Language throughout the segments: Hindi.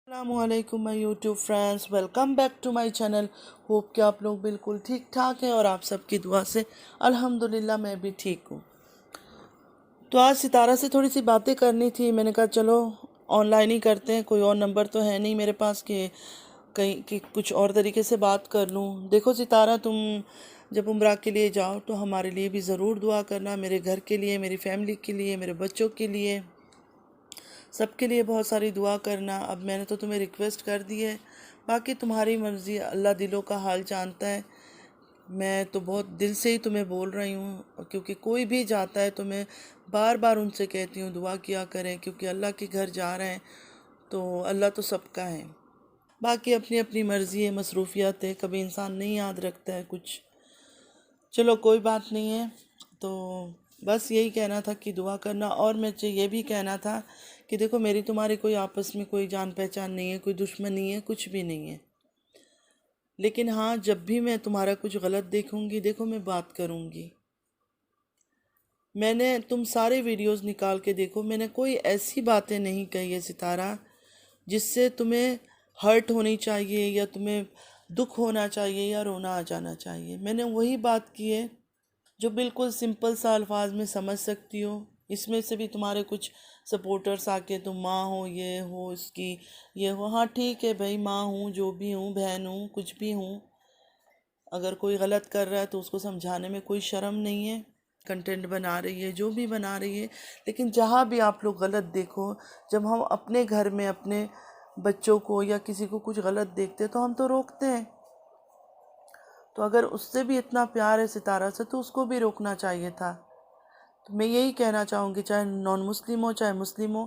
अस्सलामुअलैकुम my YouTube friends, welcome back to my channel. Hope कि आप लोग बिल्कुल ठीक ठाक हैं और आप सबकी दुआ से अल्हम्दुलिल्लाह मैं भी ठीक हूँ। तो आज सितारा से थोड़ी सी बातें करनी थी। मैंने कहा चलो ऑनलाइन ही करते हैं, कोई और नंबर तो है नहीं मेरे पास कि कहीं कि कुछ और तरीके से बात कर लूँ। देखो सितारा, तुम जब उम्रा के लिए जाओ तो हमारे लिए भी ज़रूर दुआ करना, मेरे घर के लिए, मेरी फैमिली के लिए, मेरे बच्चों के लिए, सबके लिए बहुत सारी दुआ करना। अब मैंने तो तुम्हें रिक्वेस्ट कर दी है, बाकी तुम्हारी मर्ज़ी, अल्लाह दिलों का हाल जानता है। मैं तो बहुत दिल से ही तुम्हें बोल रही हूँ, क्योंकि कोई भी जाता है तो मैं बार बार उनसे कहती हूँ दुआ किया करें, क्योंकि अल्लाह के घर जा रहे हैं तो अल्लाह तो सबका है। बाकी अपनी अपनी मर्ज़ी है, मसरूफियत है, कभी इंसान नहीं याद रखता है कुछ। चलो कोई बात नहीं है। तो बस यही कहना था कि दुआ करना। और मुझे ये भी कहना था कि देखो, मेरी तुम्हारी कोई आपस में कोई जान पहचान नहीं है, कोई दुश्मनी है, कुछ भी नहीं है। लेकिन हाँ, जब भी मैं तुम्हारा कुछ गलत देखूंगी, देखो मैं बात करूंगी। मैंने तुम सारे वीडियोस निकाल के देखो, मैंने कोई ऐसी बातें नहीं कही है सितारा जिससे तुम्हें हर्ट होनी चाहिए या तुम्हें दुख होना चाहिए या रोना आ जाना चाहिए। मैंने वही बात की है जो बिल्कुल सिंपल सा अल्फाज में समझ सकती हो। इसमें से भी तुम्हारे कुछ सपोर्टर्स आके तुम माँ हो, ये हो, इसकी ये हो, हाँ ठीक है भाई, माँ हूँ, जो भी हूँ, बहन हूँ, कुछ भी हूँ। अगर कोई गलत कर रहा है तो उसको समझाने में कोई शर्म नहीं है। कंटेंट बना रही है, जो भी बना रही है। लेकिन जहाँ भी आप लोग गलत देखो, जब हम अपने घर में अपने बच्चों को या किसी को कुछ गलत देखते हैं तो हम तो रोकते हैं। तो अगर उससे भी इतना प्यार है सितारा से तो उसको भी रोकना चाहिए था। तो मैं यही कहना चाहूँगी, चाहे नॉन मुस्लिम हो चाहे मुस्लिम हो,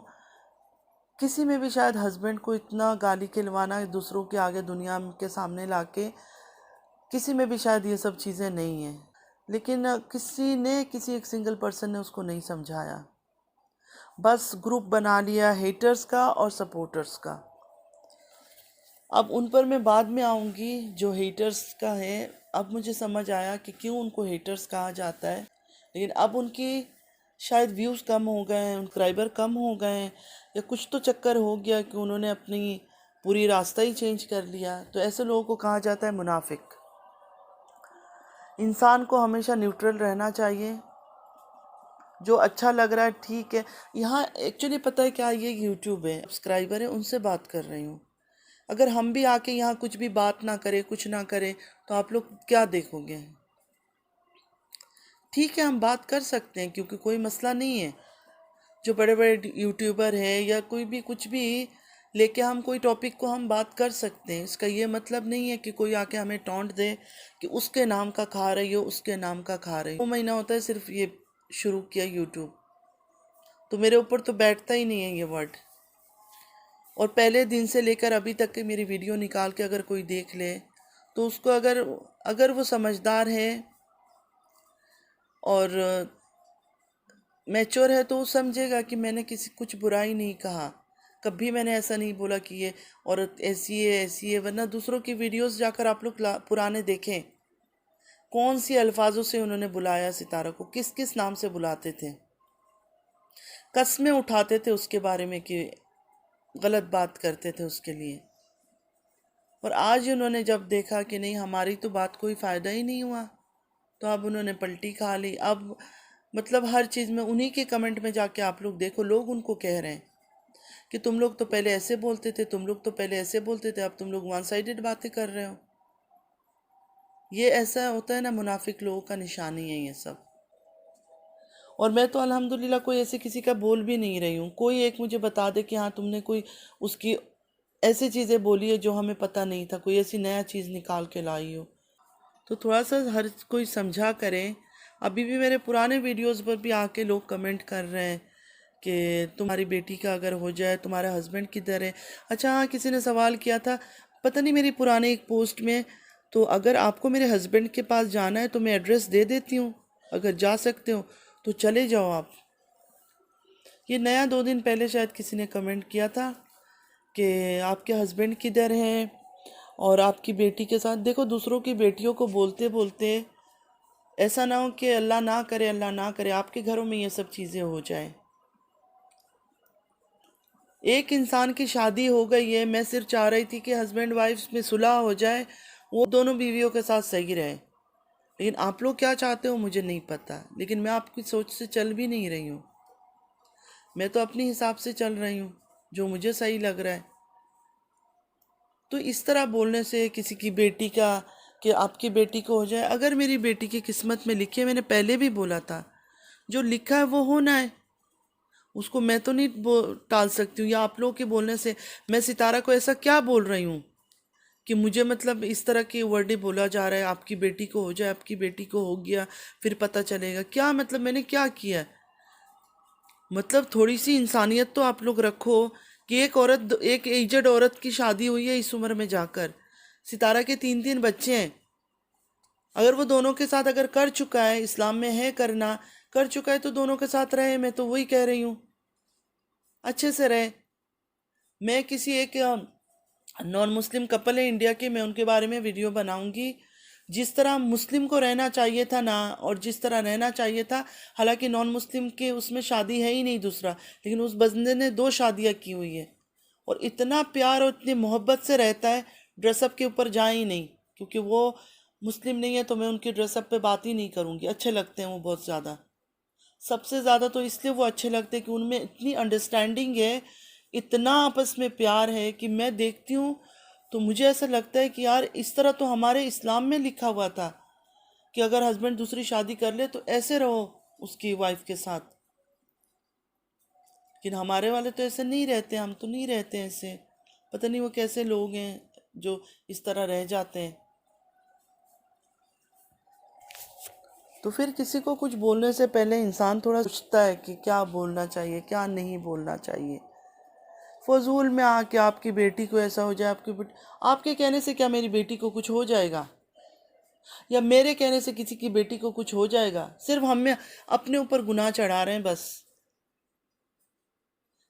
किसी में भी शायद हस्बैंड को इतना गाली खिलवाना दूसरों के आगे दुनिया के सामने लाके, किसी में भी शायद ये सब चीज़ें नहीं हैं। लेकिन किसी ने, किसी एक सिंगल पर्सन ने उसको नहीं समझाया। बस ग्रुप बना लिया हेटर्स का और सपोर्टर्स का। अब उन पर मैं बाद में आऊँगी। जो हेटर्स का है, अब मुझे समझ आया कि क्यों उनको हेटर्स कहा जाता है। लेकिन अब उनकी शायद व्यूज़ कम हो गए हैं, सब्सक्राइबर कम हो गए हैं, या कुछ तो चक्कर हो गया कि उन्होंने अपनी पूरी रास्ता ही चेंज कर लिया। तो ऐसे लोगों को कहा जाता है मुनाफिक। इंसान को हमेशा न्यूट्रल रहना चाहिए। जो अच्छा लग रहा है ठीक है। यहाँ एक्चुअली पता है क्या, ये यूट्यूब है, सब्सक्राइबर है, उनसे बात कर रही हूँ। अगर हम भी आके यहाँ कुछ भी बात ना करें, कुछ ना करें, तो आप लोग क्या देखोगे? ठीक है, हम बात कर सकते हैं, क्योंकि कोई मसला नहीं है। जो बड़े बड़े यूट्यूबर है या कोई भी कुछ भी लेके हम कोई टॉपिक को हम बात कर सकते हैं। इसका ये मतलब नहीं है कि कोई आके हमें टॉन्ट दे कि उसके नाम का खा रही हो, उसके नाम का खा रही हो। 2 महीना होता है सिर्फ ये शुरू किया यूट्यूब, तो मेरे ऊपर तो बैठता ही नहीं है ये वर्ड। और पहले दिन से लेकर अभी तक की मेरी वीडियो निकाल के अगर कोई देख ले तो उसको, अगर अगर वो समझदार है और मैच्योर है, तो वो समझेगा कि मैंने किसी कुछ बुराई नहीं कहा। कभी मैंने ऐसा नहीं बोला कि ये औरत ऐसी है, ऐसी है। वरना दूसरों की वीडियोस जाकर आप लोग पुराने देखें, कौन सी अल्फाजों से उन्होंने बुलाया सितारा को, किस किस नाम से बुलाते थे, कस्में उठाते थे उसके बारे में कि गलत बात करते थे उसके लिए। और आज उन्होंने जब देखा कि नहीं, हमारी तो बात कोई फ़ायदा ही नहीं हुआ, तो अब उन्होंने पलटी खा ली। अब मतलब हर चीज़ में उन्हीं के कमेंट में जाके आप लोग देखो, लोग उनको कह रहे हैं कि तुम लोग तो पहले ऐसे बोलते थे, तुम लोग तो पहले ऐसे बोलते थे, अब तुम लोग वन साइडेड बातें कर रहे हो। ये ऐसा होता है ना, मुनाफिक लोगों का निशानी है ये सब। और मैं तो अल्हम्दुलिल्लाह कोई ऐसे किसी का बोल भी नहीं रही हूँ। कोई एक मुझे बता दे कि हाँ तुमने कोई उसकी ऐसी चीज़ें बोली है जो हमें पता नहीं था, कोई ऐसी नया चीज़ निकाल के लाई हो। तो थोड़ा सा हर कोई समझा करें। अभी भी मेरे पुराने वीडियोस पर भी आके लोग कमेंट कर रहे हैं कि तुम्हारी बेटी का अगर हो जाए, तुम्हारा हस्बैंड किधर है। अच्छा हाँ, किसी ने सवाल किया था, पता नहीं मेरी पुराने एक पोस्ट में, तो अगर आपको मेरे हस्बैंड के पास जाना है तो मैं एड्रेस दे देती हूँ, अगर जा सकते हो तो चले जाओ आप। ये नया 2 दिन पहले शायद किसी ने कमेंट किया था कि आपके हस्बैंड किधर हैं और आपकी बेटी के साथ। देखो, दूसरों की बेटियों को बोलते बोलते ऐसा ना हो कि अल्लाह ना करे, अल्लाह ना करे आपके घरों में ये सब चीज़ें हो जाए। एक इंसान की शादी हो गई है, मैं सिर्फ चाह रही थी कि हस्बैंड वाइफ में सुलह हो जाए, वो दोनों बीवियों के साथ सही रहे। लेकिन आप लोग क्या चाहते हो मुझे नहीं पता, लेकिन मैं आपकी सोच से चल भी नहीं रही हूँ। मैं तो अपने हिसाब से चल रही हूँ, जो मुझे सही लग रहा है। तो इस तरह बोलने से किसी की बेटी का कि आपकी बेटी को हो जाए, अगर मेरी बेटी की किस्मत में लिखे, मैंने पहले भी बोला था, जो लिखा है वो होना है, उसको मैं तो नहीं टाल सकती हूँ। या आप लोगों के बोलने से मैं सितारा को ऐसा क्या बोल रही हूँ कि मुझे मतलब इस तरह की वर्ड बोला जा रहा है, आपकी बेटी को हो जाए, आपकी बेटी को हो गया फिर पता चलेगा, क्या मतलब मैंने क्या किया? मतलब थोड़ी सी इंसानियत तो आप लोग रखो कि एक औरत, एक एजड औरत की शादी हुई है इस उम्र में जाकर, सितारा के 3-3 बच्चे हैं, अगर वो दोनों के साथ अगर कर चुका है, इस्लाम में है करना, कर चुका है तो दोनों के साथ रहे। मैं तो वही कह रही हूँ, अच्छे से रहे। मैं किसी एक नॉन मुस्लिम कपल है इंडिया के, मैं उनके बारे में वीडियो बनाऊंगी, जिस तरह मुस्लिम को रहना चाहिए था ना, और जिस तरह रहना चाहिए था। हालांकि नॉन मुस्लिम के उसमें शादी है ही नहीं दूसरा, लेकिन उस बंदे ने 2 शादियां की हुई है और इतना प्यार और इतनी मोहब्बत से रहता है। ड्रेसअप के ऊपर जाए ही नहीं, क्योंकि वो मुस्लिम नहीं है तो मैं उनकी ड्रेसअप पे बात ही नहीं करूंगी। अच्छे लगते हैं वो बहुत ज़्यादा, सबसे ज़्यादा तो इसलिए वो अच्छे लगते हैं कि उनमें इतनी अंडरस्टैंडिंग है, इतना आपस में प्यार है कि मैं देखती हूँ तो मुझे ऐसा लगता है कि यार इस तरह तो हमारे इस्लाम में लिखा हुआ था कि अगर हस्बैंड दूसरी शादी कर ले तो ऐसे रहो उसकी वाइफ के साथ। लेकिन हमारे वाले तो ऐसे नहीं रहते, हम तो नहीं रहते ऐसे। पता नहीं वो कैसे लोग हैं जो इस तरह रह जाते हैं। तो फिर किसी को कुछ बोलने से पहले इंसान थोड़ा सोचता है कि क्या बोलना चाहिए, क्या नहीं बोलना चाहिए। फजूल में आके आपकी बेटी को ऐसा हो जाए, आपके कहने से क्या मेरी बेटी को कुछ हो जाएगा, या मेरे कहने से किसी की बेटी को कुछ हो जाएगा? सिर्फ हमें अपने ऊपर गुनाह चढ़ा रहे हैं बस।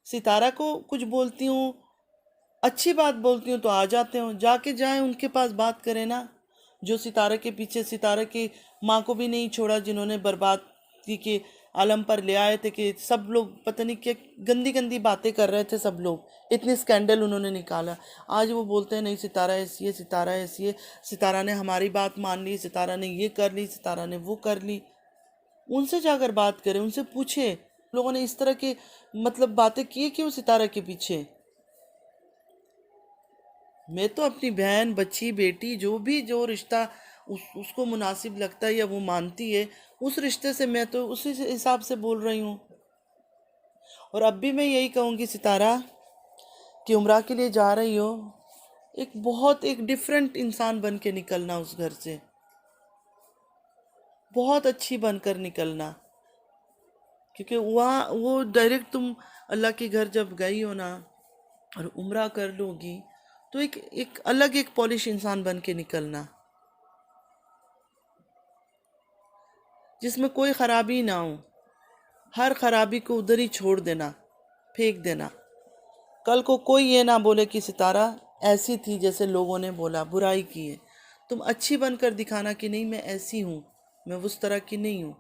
सितारा को कुछ बोलती हूँ, अच्छी बात बोलती हूँ तो आ जाते हो, जाके जाएं उनके पास बात करें ना, जो सितारे के पीछे सितारे की माँ को भी नहीं छोड़ा, जिन्होंने बर्बादी के आलम पर ले आए थे कि सब लोग पता नहीं क्या गंदी गंदी बातें कर रहे थे, सब लोग इतनी स्कैंडल उन्होंने निकाला। आज वो बोलते हैं नहीं सितारा ऐसी है, सितारा ऐसी है, सितारा ने हमारी बात मान ली, सितारा ने ये कर ली, सितारा ने वो कर ली। उनसे जाकर बात करें, उनसे पूछे लोगों ने इस तरह की मतलब बातें की क्यों सितारा के पीछे। मैं तो अपनी बहन, बच्ची, बेटी, जो भी जो रिश्ता उसको मुनासिब लगता है या वो मानती है, उस रिश्ते से मैं तो उसी हिसाब से बोल रही हूँ। और अब भी मैं यही कहूँगी सितारा कि उम्रा के लिए जा रही हो, एक बहुत एक डिफरेंट इंसान बन के निकलना उस घर से, बहुत अच्छी बनकर निकलना। क्योंकि वहाँ वो डायरेक्ट तुम अल्लाह के घर जब गई हो ना और उम्रा कर लोगी तो एक एक अलग एक पॉलिश इंसान बन के निकलना, जिसमें कोई ख़राबी ना हो। हर खराबी को उधर ही छोड़ देना, फेंक देना। कल को कोई ये ना बोले कि सितारा ऐसी थी जैसे लोगों ने बोला, बुराई की है। तुम अच्छी बनकर दिखाना कि नहीं मैं ऐसी हूँ, मैं उस तरह की नहीं हूँ।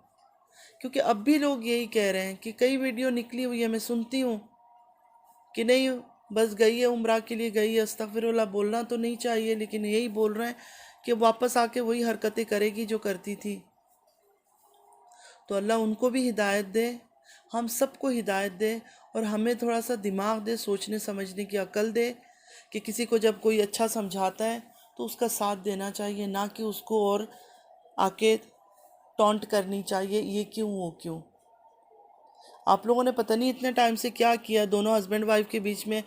क्योंकि अब भी लोग यही कह रहे हैं कि कई वीडियो निकली हुई है, मैं सुनती हूँ कि नहीं बस गई है उम्रा के लिए गई है, अस्तगफिरुल्लाह बोलना तो नहीं चाहिए, लेकिन यही बोल रहे हैं कि वापस आके वही हरकतें करेगी जो करती थी। तो अल्लाह उनको भी हिदायत दे, हम सबको हिदायत दे, और हमें थोड़ा सा दिमाग दे, सोचने समझने की अकल दे कि किसी को जब कोई अच्छा समझाता है तो उसका साथ देना चाहिए, ना कि उसको और आके टॉन्ट करनी चाहिए, ये क्यों वो क्यों। आप लोगों ने पता नहीं इतने टाइम से क्या किया दोनों हस्बैंड वाइफ के बीच में।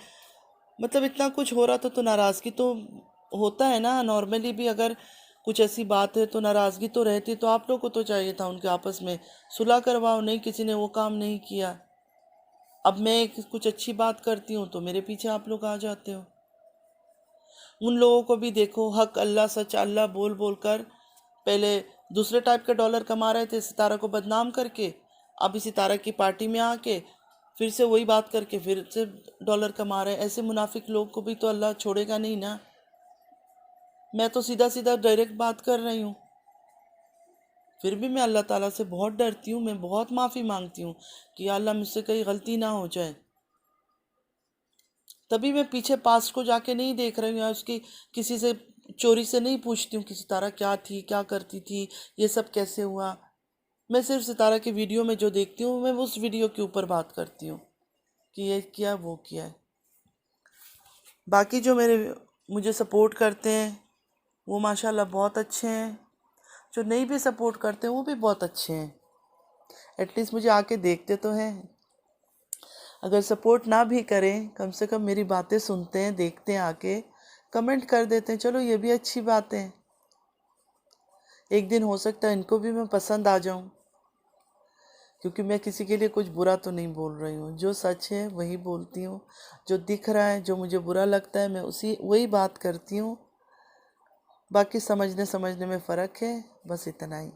मतलब इतना कुछ हो रहा था तो नाराज़गी तो होता है ना, नॉर्मली भी अगर कुछ ऐसी बात है तो नाराज़गी तो रहती। तो आप लोग को तो चाहिए था उनके आपस में सुलह करवाओ, नहीं किसी ने वो काम नहीं किया। अब मैं कुछ अच्छी बात करती हूँ तो मेरे पीछे आप लोग आ जाते हो। उन लोगों को भी देखो, हक अल्लाह सच अल्लाह बोल बोल कर पहले दूसरे टाइप के डॉलर कमा रहे थे सितारा को बदनाम करके, अब सितारा की पार्टी में आके फिर से वही बात करके फिर से डॉलर कमा रहे हैं। ऐसे मुनाफिक लोग को भी तो अल्लाह छोड़ेगा नहीं ना। मैं तो सीधा सीधा डायरेक्ट बात कर रही हूँ, फिर भी मैं अल्लाह ताला से बहुत डरती हूँ, मैं बहुत माफ़ी मांगती हूँ कि या अल्लाह मुझसे कहीं गलती ना हो जाए। तभी मैं पीछे पास्ट को जाके नहीं देख रही हूँ, या उसकी किसी से चोरी से नहीं पूछती हूँ कि सितारा क्या थी, क्या करती थी, ये सब कैसे हुआ। मैं सिर्फ सितारा की वीडियो में जो देखती हूँ, मैं उस वीडियो के ऊपर बात करती हूँ कि ये किया, वो किया है। बाकी जो मुझे सपोर्ट करते हैं वो माशाल्लाह बहुत अच्छे हैं, जो नहीं भी सपोर्ट करते हैं वो भी बहुत अच्छे हैं। एटलीस्ट मुझे आके देखते तो हैं। अगर सपोर्ट ना भी करें, कम से कम मेरी बातें सुनते हैं, देखते हैं, आके कमेंट कर देते हैं, चलो ये भी अच्छी बात है। एक दिन हो सकता है इनको भी मैं पसंद आ जाऊं, क्योंकि मैं किसी के लिए कुछ बुरा तो नहीं बोल रही हूँ। जो सच है वही बोलती हूँ, जो दिख रहा है, जो मुझे बुरा लगता है मैं वही बात करती हूँ। बाकी समझने में फ़र्क है, बस इतना ही।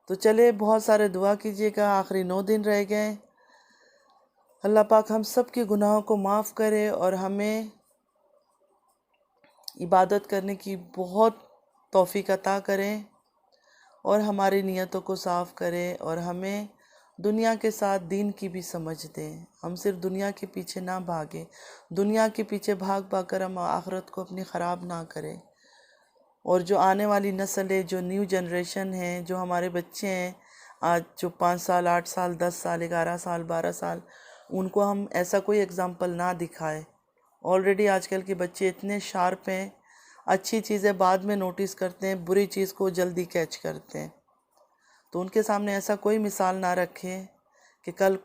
तो चले, बहुत सारे दुआ कीजिएगा, आखिरी 9 दिन रह गए। अल्लाह पाक हम सब के गुनाहों को माफ़ करे और हमें इबादत करने की बहुत तौफीक अता करें, और हमारी नीयतों को साफ़ करें, और हमें दुनिया के साथ दीन की भी समझ दें। हम सिर्फ दुनिया के पीछे ना भागें, दुनिया के पीछे भाग भाग कर हम आखिरत को अपनी ख़राब ना करें। और जो आने वाली नस्ल है, जो न्यू जनरेशन है, जो हमारे बच्चे हैं आज, जो 5 साल, 8 साल, 10 साल, 11 साल, 12 साल, उनको हम ऐसा कोई एग्ज़ाम्पल ना दिखाए। ऑलरेडी आजकल के बच्चे इतने शार्प हैं, अच्छी चीज़ें बाद में नोटिस करते हैं, बुरी चीज़ को जल्दी कैच करते हैं। तो उनके सामने ऐसा कोई मिसाल ना रखें कि कल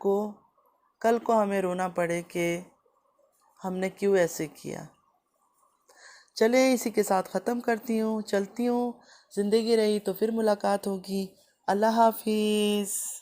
को हमें रोना पड़े कि हमने क्यों ऐसे किया। चले, इसी के साथ ख़त्म करती हूँ, चलती हूँ। ज़िंदगी रही तो फिर मुलाकात होगी। अल्लाह हाफिज़।